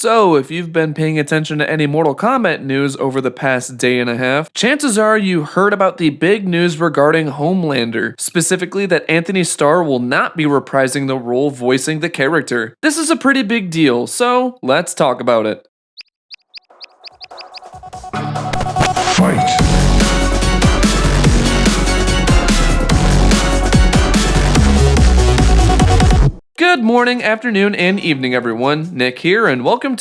So, if you've been paying attention to any Mortal Kombat news over the past day and a half, chances are you heard about the big news regarding Homelander, specifically that Antony Starr will not be reprising the role voicing the character. This is a pretty big deal, so let's talk about it. Fight! Good morning, afternoon, and evening everyone. Nick here, and welcome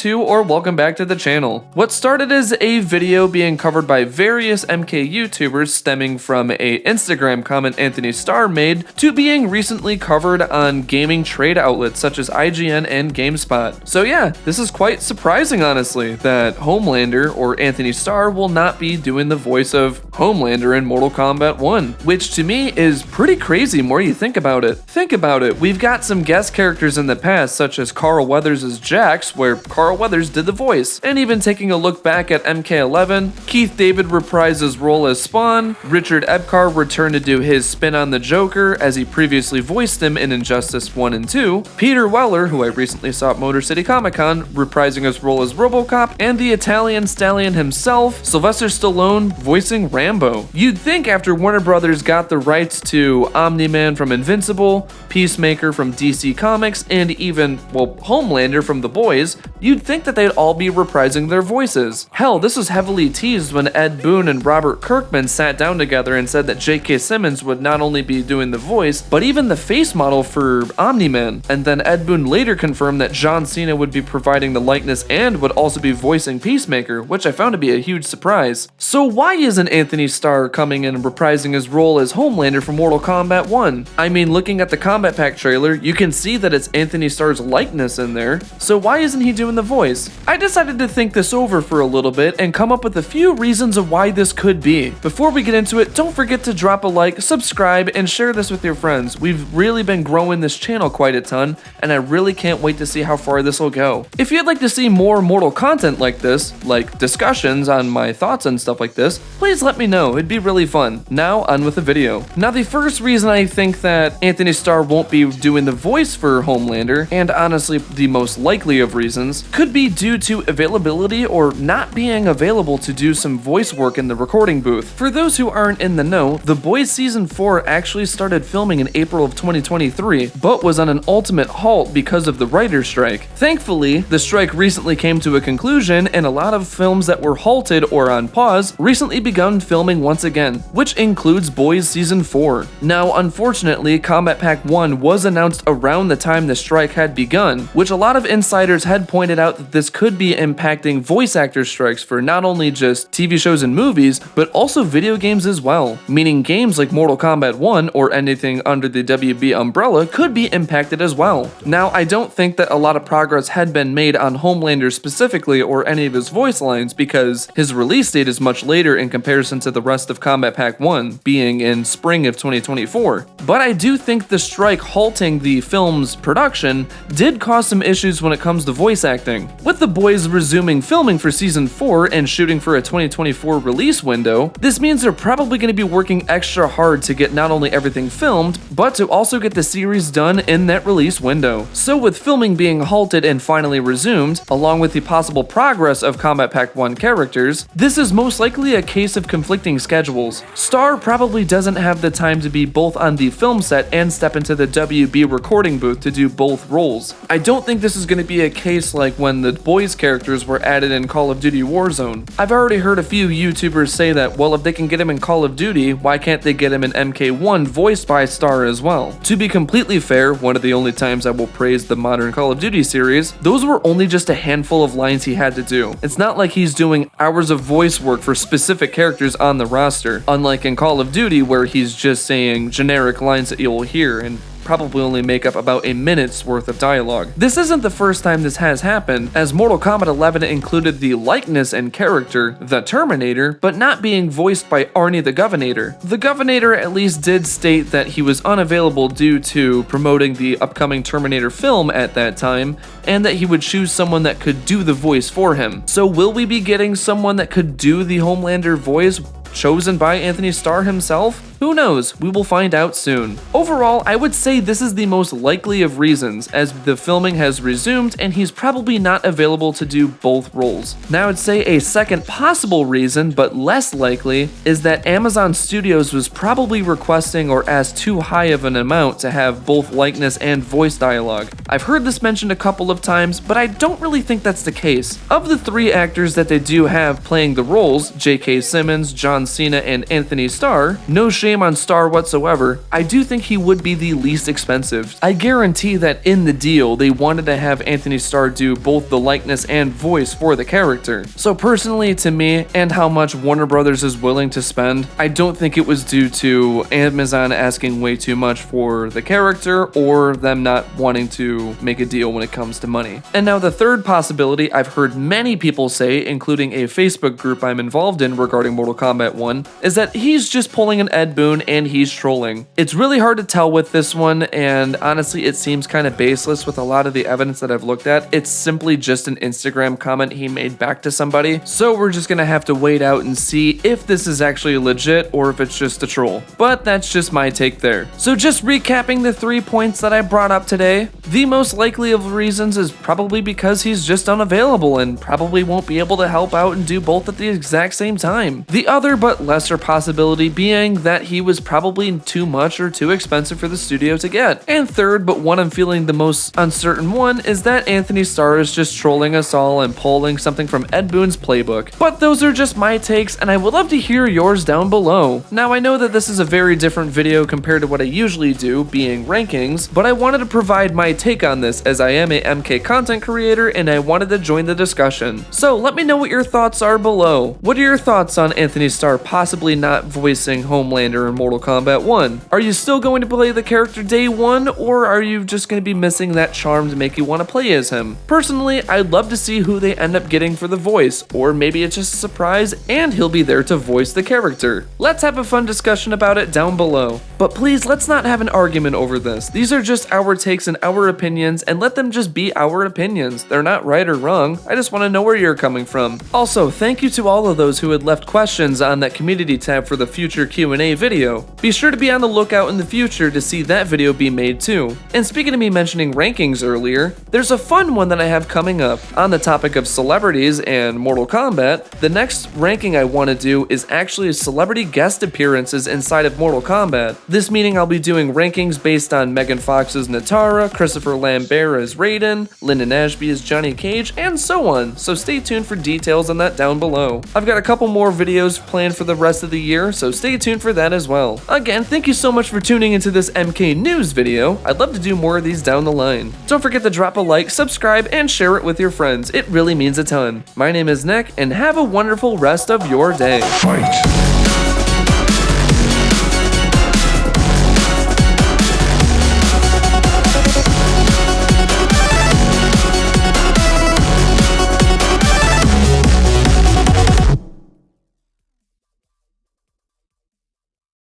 back to the channel. What started as a video being covered by various MK YouTubers stemming from a Instagram comment Antony Starr made to being recently covered on gaming trade outlets such as IGN and GameSpot. So yeah, this is quite surprising honestly, that Homelander or Antony Starr will not be doing the voice of Homelander in Mortal Kombat 1, which to me is pretty crazy the more you think about it. Think about it, we've got some guest characters in the past such as Carl Weathers as Jax, where Carl Weathers did the voice, and even taking a look back at MK11, Keith David reprised his role as Spawn, Richard Epcar returned to do his spin on the Joker as he previously voiced him in Injustice 1 and 2, Peter Weller, who I recently saw at Motor City Comic Con, reprising his role as RoboCop, and the Italian stallion himself, Sylvester Stallone, voicing Rambo. You'd think after Warner Brothers got the rights to Omni-Man from Invincible, Peacemaker from DC Comics, and even, well, Homelander from The Boys, you'd think that they'd all be reprising their voices. Hell, this was heavily teased when Ed Boon and Robert Kirkman sat down together and said that J.K. Simmons would not only be doing the voice, but even the face model for Omni-Man. And then Ed Boon later confirmed that John Cena would be providing the likeness and would also be voicing Peacemaker, which I found to be a huge surprise. So why isn't Antony Starr coming in and reprising his role as Homelander from Mortal Kombat 1? I mean, looking at the Combat Pack trailer, you can see that it's Antony Starr's likeness in there, so why isn't he doing the voice? I decided to think this over for a little bit and come up with a few reasons of why this could be. Before we get into it, don't forget to drop a like, subscribe, and share this with your friends. We've really been growing this channel quite a ton, and I really can't wait to see how far this will go. If you'd like to see more Mortal content like this, like discussions on my thoughts and stuff like this, please let me know, it'd be really fun. Now, on with the video. Now, the first reason I think that Antony Starr won't be doing the voice for Homelander, and honestly the most likely of reasons, could be due to availability or not being available to do some voice work in the recording booth. For those who aren't in the know, The Boys Season 4 actually started filming in April of 2023, but was on an ultimate halt because of the writer's strike. Thankfully, the strike recently came to a conclusion, and a lot of films that were halted or on pause recently begun filming once again, which includes Boys Season 4. Now, unfortunately, Combat Pack 1 was announced around the time the strike had begun, which a lot of insiders had pointed out that this could be impacting voice actor strikes for not only just TV shows and movies, but also video games as well, meaning games like Mortal Kombat 1 or anything under the WB umbrella could be impacted as well. Now, I don't think that a lot of progress had been made on Homelander specifically or any of his voice lines because his release date is much later in comparison to the rest of Combat Pack 1 being in spring of 2024. But I do think the strike halting the film's production did cause some issues when it comes to voice acting. With The Boys resuming filming for Season 4 and shooting for a 2024 release window, this means they're probably going to be working extra hard to get not only everything filmed, but to also get the series done in that release window. So with filming being halted and finally resumed, along with the possible progress of Combat Pack 1 characters, this is most likely a case of conflicting schedules. Starr probably doesn't have the time to be both on the film set and step into the WB recording booth to do both roles. I don't think this is going to be a case like when the Boys characters were added in Call of Duty Warzone. I've already heard a few YouTubers say that, well, if they can get him in Call of Duty, why can't they get him in MK1 voiced by Starr as well? To be completely fair, one of the only times I will praise the modern Call of Duty series, those were only just a handful of lines he had to do. It's not like he's doing hours of voice work for specific characters on the roster, unlike in Call of Duty where he's just saying generic lines that you'll hear and probably only make up about a minute's worth of dialogue. This isn't the first time this has happened, as Mortal Kombat 11 included the likeness and character, the Terminator, but not being voiced by Arnie the Governator. The Governator at least did state that he was unavailable due to promoting the upcoming Terminator film at that time, and that he would choose someone that could do the voice for him. So will we be getting someone that could do the Homelander voice Chosen by Antony Starr himself? Who knows? We will find out soon. Overall, I would say this is the most likely of reasons, as the filming has resumed and he's probably not available to do both roles. Now I'd say a second possible reason, but less likely, is that Amazon Studios was probably requesting or asked too high of an amount to have both likeness and voice dialogue. I've heard this mentioned a couple of times, but I don't really think that's the case. Of the 3 actors that they do have playing the roles, J.K. Simmons, John Cena, and Antony Starr, no shame on Starr whatsoever, I do think he would be the least expensive. I guarantee that in the deal, they wanted to have Antony Starr do both the likeness and voice for the character. So personally, to me, and how much Warner Brothers is willing to spend, I don't think it was due to Amazon asking way too much for the character or them not wanting to make a deal when it comes to money. And now the third possibility I've heard many people say, including a Facebook group I'm involved in regarding Mortal Kombat 1, is that he's just pulling an Ed Boon and he's trolling. It's really hard to tell with this one, and honestly it seems kind of baseless with a lot of the evidence that I've looked at. It's simply just an Instagram comment he made back to somebody, so we're just gonna have to wait out and see if this is actually legit or if it's just a troll. But that's just my take there. So just recapping the 3 points that I brought up today, the most likely of reasons is probably because he's just unavailable and probably won't be able to help out and do both at the exact same time. The other but lesser possibility being that he was probably too much or too expensive for the studio to get. And third, but one I'm feeling the most uncertain one, is that Antony Starr is just trolling us all and pulling something from Ed Boon's playbook. But those are just my takes, and I would love to hear yours down below. Now I know that this is a very different video compared to what I usually do, being rankings, but I wanted to provide my take on this as I am a MK content creator and I wanted to join the discussion. So let me know what your thoughts are below. What are your thoughts on Antony Starr possibly not voicing Homelander in Mortal Kombat 1? Are you still going to play the character day one, or are you just going to be missing that charm to make you want to play as him? Personally, I'd love to see who they end up getting for the voice, or maybe it's just a surprise and he'll be there to voice the character. Let's have a fun discussion about it down below. But please, let's not have an argument over this. These are just our takes and our opinions, and let them just be our opinions. They're not right or wrong. I just want to know where you're coming from. Also, thank you to all of those who had left questions on that community tab for the future Q&A video. Be sure to be on the lookout in the future to see that video be made too. And speaking of me mentioning rankings earlier, there's a fun one that I have coming up. On the topic of celebrities and Mortal Kombat, the next ranking I want to do is actually celebrity guest appearances inside of Mortal Kombat. This meaning I'll be doing rankings based on Megan Fox as Natara, Christopher Lambert as Raiden, Lyndon Ashby as Johnny Cage, and so on. So stay tuned for details on that down below. I've got a couple more videos planned for the rest of the year, so stay tuned for that as well. Again, thank you so much for tuning into this MK News video. I'd love to do more of these down the line. Don't forget to drop a like, subscribe, and share it with your friends. It really means a ton. My name is Nick, and have a wonderful rest of your day. Fight!